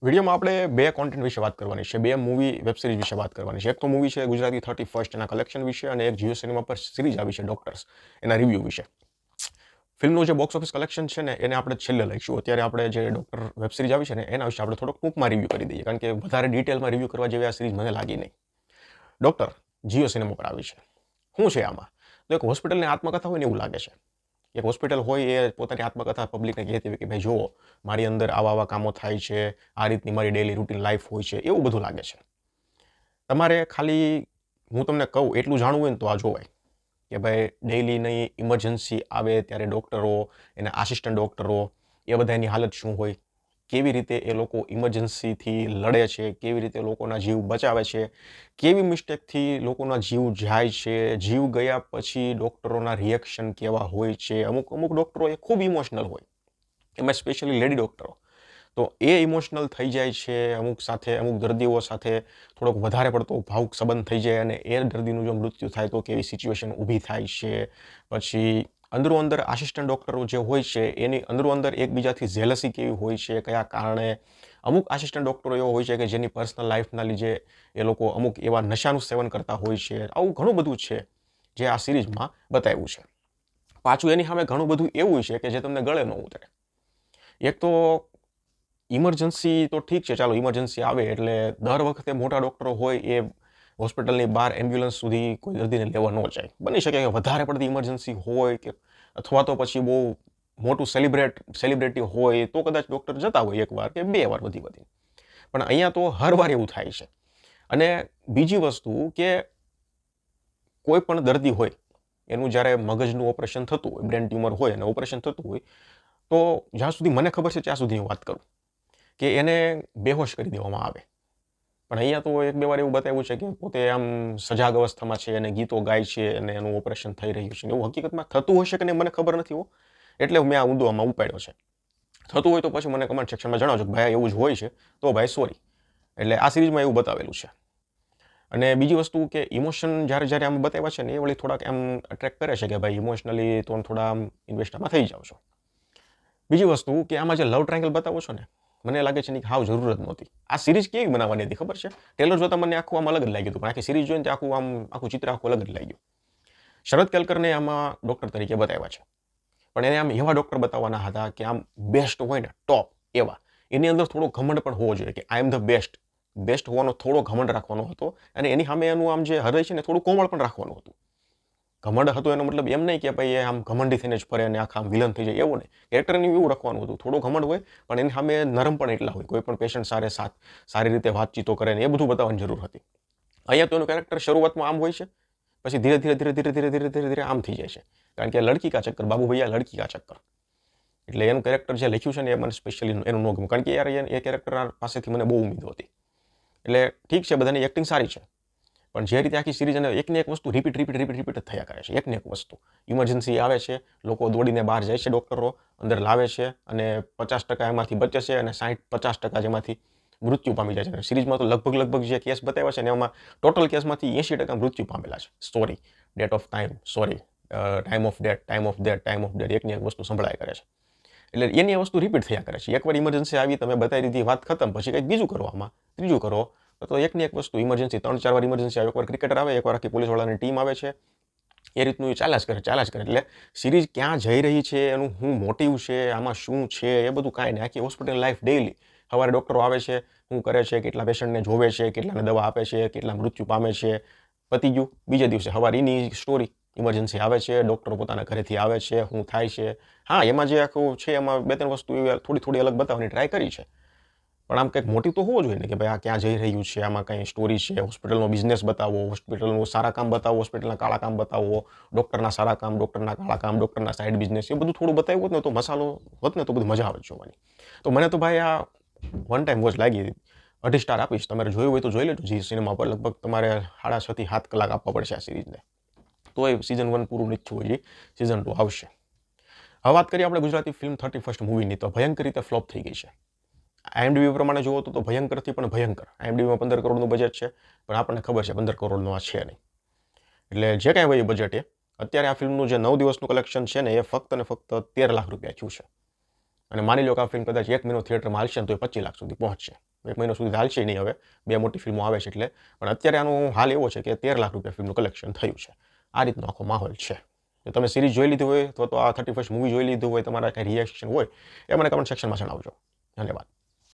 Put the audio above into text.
વિડીયોમાં આપણે બે કોન્ટેન્ટ વિશે વાત કરવાની છે, બે મૂવી વેબ સિરીઝ વિશે વાત કરવાની છે. એક તો મૂવી છે ગુજરાતી 31st એના કલેક્શન વિશે, અને એક જીઓ સિનેમા પર સિરીઝ આવી છે ડોક્ટર્સ એના રિવ્યૂ વિશે. ફિલ્મનું જે બોક્સ ઓફિસ કલેક્શન છે ને એને આપણે છેલ્લે લઈશું. અત્યારે આપણે જે ડોક્ટર વેબ સિરીઝ આવી છે ને એના વિશે આપણે થોડોક ટૂંકમાં રિવ્યૂ કરી દઈએ, કારણ કે વધારે ડિટેલમાં રિવ્યૂ કરવા જેવી આ સિરીઝ મને લાગી નહીં. ડોક્ટર જીઓ સિનેમા પર આવી છે. શું છે આમાં? તો એક હોસ્પિટલની આત્મકથા હોય ને એવું લાગે છે. એક હોસ્પિટલ હોય એ પોતાની આત્મકથા પબ્લિકને કહેતી હોય કે ભાઈ જુઓ, મારી અંદર આવા કામો થાય છે, આ રીતની મારી ડેલી રૂટીન લાઈફ હોય છે, એવું બધું લાગે છે. તમારે ખાલી હું તમને કહું એટલું જાણવું હોય ને તો આ જોવાય કે ભાઈ ડેઈલીની ઇમરજન્સી આવે ત્યારે ડૉક્ટરો, એના આસિસ્ટન્ટ ડૉક્ટરો, એ બધાની હાલત શું હોય, કેવી રીતે એ લોકો ઇમરજન્સીથી લડે છે, કેવી રીતે લોકોના જીવ બચાવે છે, કેવી મિસ્ટેકથી લોકોના જીવ જાય છે, જીવ ગયા પછી ડૉક્ટરોના રિએક્શન કેવા હોય છે. અમુક ડૉક્ટરો એ ખૂબ ઇમોશનલ હોય, એમાં સ્પેશિયલી લેડી ડૉક્ટરો, તો એ ઇમોશનલ થઈ જાય છે. અમુક દર્દીઓ સાથે થોડોક વધારે પડતો ભાવુક સંબંધ થઈ જાય, અને એ દર્દીનું જો મૃત્યુ થાય તો કેવી સિચ્યુએશન ઊભી થાય છે. પછી અંદર આસિસ્ટન્ટ ડૉક્ટરો જે હોય છે એની અંદર એકબીજાથી ઝેલસી કેવી હોય છે, કયા કારણે. અમુક આસિસ્ટન્ટ ડૉક્ટરો એવો હોય છે કે જેની પર્સનલ લાઈફના લીધે એ લોકો અમુક એવા નશાનું સેવન કરતા હોય છે. આવું ઘણું બધું છે જે આ સિરીઝમાં બતાવ્યું છે. પાછું એની સામે ઘણું બધું એવું છે કે જે તમને ગળે ન ઉતરે. એક તો ઇમરજન્સી તો ઠીક છે, ચાલો ઇમરજન્સી આવે એટલે દર વખતે મોટા ડૉક્ટરો હોય એ હોસ્પિટલની બહાર એમ્બ્યુલન્સ સુધી કોઈ દર્દીને લેવા ન જાય. બની શકે કે વધારે પડતી ઇમરજન્સી હોય કે અથવા તો પછી બહુ મોટું સેલિબ્રિટી હોય તો કદાચ ડૉક્ટર જતા હોય એકવાર કે બે વાર વધી. પણ અહીંયા તો હર વાર એવું થાય છે. અને બીજી વસ્તુ કે કોઈ પણ દર્દી હોય એનું જ્યારે મગજનું ઓપરેશન થતું હોય, બ્રેન ટ્યુમર હોય અને ઓપરેશન થતું હોય, તો જ્યાં સુધી મને ખબર છે ત્યાં સુધી હું વાત કરું કે એને બેહોશ કરી દેવામાં આવે. પણ અહીંયા તો એક બે વાર એવું બતાવ્યું છે કે પોતે આમ સજાગ અવસ્થામાં છે અને ગીતો ગાય છે અને એનું ઓપરેશન થઈ રહ્યું છે. એવું હકીકતમાં થતું હશે કે નહીં મને ખબર નથી હો, એટલે મેં આ ઊંધો આમાં ઉપાડ્યો છે. થતું હોય તો પછી મને કમેન્ટ સેક્શનમાં જણાવજો કે ભાઈ એવું જ હોય છે, તો ભાઈ સોરી. એટલે આ સિરીઝમાં એવું બતાવેલું છે. અને બીજી વસ્તુ કે ઇમોશન જ્યારે આમ બતાવ્યા છે ને એ વળી થોડાક એમ અટ્રેક્ટ કરે છે કે ભાઈ ઇમોશનલી તો થોડા આમ ઇન્વેસ્ટમાં થઈ જાવ છો. બીજી વસ્તુ કે આમાં જે લવ ટ્રાયંગલ બતાવો છો ને, મને લાગે છે ને કે હાવ જરૂર જ નહોતી. આ સિરીઝ કેવી બનાવવાની હતી ખબર છે? ટેલર જોતા મને આખું આમ અલગ જ લાગ્યું હતું, પણ આખી સિરીઝ જોઈને આખું ચિત્ર આખું અલગ જ લાગ્યું. શરદ કેલકરને આમાં ડૉક્ટર તરીકે બતાવ્યા છે, પણ એને આમ એવા ડૉક્ટર બતાવવાના હતા કે આમ બેસ્ટ હોય ને ટોપ એવા. એની અંદર થોડો ઘમંડ પણ હોવો જોઈએ કે આઈ એમ ધ બેસ્ટ હોવાનો થોડો ઘમંડ રાખવાનો હતો. અને એની સામે એનું આમ જે હૃદય છે ને થોડું કોમળ પણ રાખવાનું હતું. ઘમંડ હતો એનો મતલબ એમ નહીં કે ભાઈ આમ ઘમંડી થઈને જ ફરે અને આખા વિલન થઈ જાય, એવું નહીં. કેરેક્ટરને એવું રાખવાનું હતું, થોડું ઘમંડ હોય પણ એની સામે નરમ પણ એટલા હોય, કોઈ પણ પેશન્ટ સારી રીતે વાતચીતો કરે ને એ બધું બતાવવાની જરૂર હતી. અહીંયા તો એનું કેરેક્ટર શરૂઆતમાં આમ હોય છે, પછી ધીરે આમ થઈ જાય છે, કારણ કે લડકી કા ચક્કર બાબુ ભૈયા, લડકી કા ચક્કર. એટલે એનું કેરેક્ટર જે લખ્યું છે ને એ મને સ્પેશિયલી એનું ન ગમ્યું, કારણ કે યાર એ કેરેક્ટર પાસેથી મને બહુ ઉમ્મીદ હતી. એટલે ઠીક છે, બધાની એક્ટિંગ સારી છે, પણ જે રીતે આખી સિરીઝ અને એકને એક વસ્તુ રિપીટ થયા કરે છે. એકને એક વસ્તુ ઇમરજન્સી આવે છે, લોકો દોડીને બહાર જાય છે, ડૉક્ટરો અંદર લાવે છે અને 50% એમાંથી બચે છે અને 50% જેમાંથી મૃત્યુ પામી જાય છે. સિરીઝમાં તો લગભગ જે કેસ બતાવ્યા છે ને એમાં ટોટલ કેસમાંથી 80% મૃત્યુ પામેલા છે. ટાઈમ ઓફ ડેટ એકની એક વસ્તુ સંભળાય કરે છે. એટલે એની વસ્તુ રિપીટ થયા કરે છે. એકવાર ઇમરજન્સી આવી, તમે બતાવી દીધી, વાત ખતમ, પછી કંઈક બીજું કરો, આમાં ત્રીજું કરો, તો એકની એક વસ્તુ ઇમરજન્સી 3-4 વાર ઇમરજન્સી આવે. એકવાર ક્રિકેટર આવે, એકવાર આખી પોલીસવાળાની ટીમ આવે છે, એ રીતનું એ ચાલ્યા જ કરે. એટલે સિરીઝ ક્યાં જઈ રહી છે, એનું શું મોટિવ છે, આમાં શું છે, એ બધું કાંઈ નહીં. આખી હોસ્પિટલ લાઈફ ડેઈલી સવારે ડૉક્ટરો આવે છે, શું કરે છે, કેટલા પેશન્ટને જોવે છે, કેટલાને દવા આપે છે, કેટલા મૃત્યુ પામે છે, પતી ગયું. બીજા દિવસે સવારે એની સ્ટોરી, ઇમરજન્સી આવે છે, ડૉક્ટરો પોતાના ઘરેથી આવે છે, શું થાય છે. હા, એમાં જે આખું છે એમાં 2-3 વસ્તુ થોડી અલગ બતાવવાની ટ્રાય કરી છે, પણ આમ કંઈક મોટિવ તો હોવો જોઈએ ને કે ભાઈ આ ક્યાં જઈ રહ્યું છે, આમાં કંઈ સ્ટોરી છે. હોસ્પિટલનો બિઝનેસ બતાવો, હોસ્પિટલનું સારા કામ બતાવો, હોસ્પિટલના કાળા કામ બતાવો, ડૉક્ટરના સારા કામ, ડૉક્ટરના કાળા કામ, ડૉક્ટરના સાઇડ બિઝનેસ, એ બધું થોડું બતાવ્યું હોત ને તો મસાલો હોત ને તો બધું મજા આવે જોવાની. તો મને તો ભાઈ આ વન ટાઈમ વોચ લાગી. 2.5 સ્ટાર આપીશ. તમારે જોયું હોય તો જોઈ લેજો. જી સિનેમા પર લગભગ તમારે 6.5 થી 7 કલાક આપવા પડશે આ સિરીઝને, તો એ સિઝન 1 પૂરું નથી થયું, હજી સિઝન 2 આવશે. હવે વાત કરીએ આપણે ગુજરાતી ફિલ્મ 31st મૂવીની, તો ભયંકર રીતે ફ્લોપ થઈ ગઈ છે. IMDb પ્રમાણે જોવો તો ભયંકરથી પણ ભયંકર. IMDbમાં 15 કરોડનું બજેટ છે, પણ આપણને ખબર છે 15 કરોડનું આ છે નહીં. એટલે જે કાંઈ હોય એ બજેટ એ અત્યારે આ ફિલ્મનું જે 9 દિવસનું કલેક્શન છે ને એ ફક્ત ને ફક્ત 13 લાખ રૂપિયા થયું છે. અને માની લો કે આ ફિલ્મ કદાચ 1 મહિનો થિયેટરમાં હાલશે ને તો એ 25 લાખ સુધી પહોંચશે. 1 મહિનો સુધી હાલશે નહીં હવે, 2 મોટી ફિલ્મો આવે છે એટલે. પણ અત્યારે આનો હાલ એવો છે કે 13 લાખ રૂપિયા ફિલ્મનું કલેક્શન થયું છે. આ રીતનો આખો માહોલ છે. જો તમે સિરીઝ જોઈ લીધી હોય તો આ 31st મૂવી જોઈ લીધું હોય, તમારા કંઈ રિએક્શન હોય એ મને કમેન્ટ સેક્શનમાં જણાવજો. ધન્યવાદ.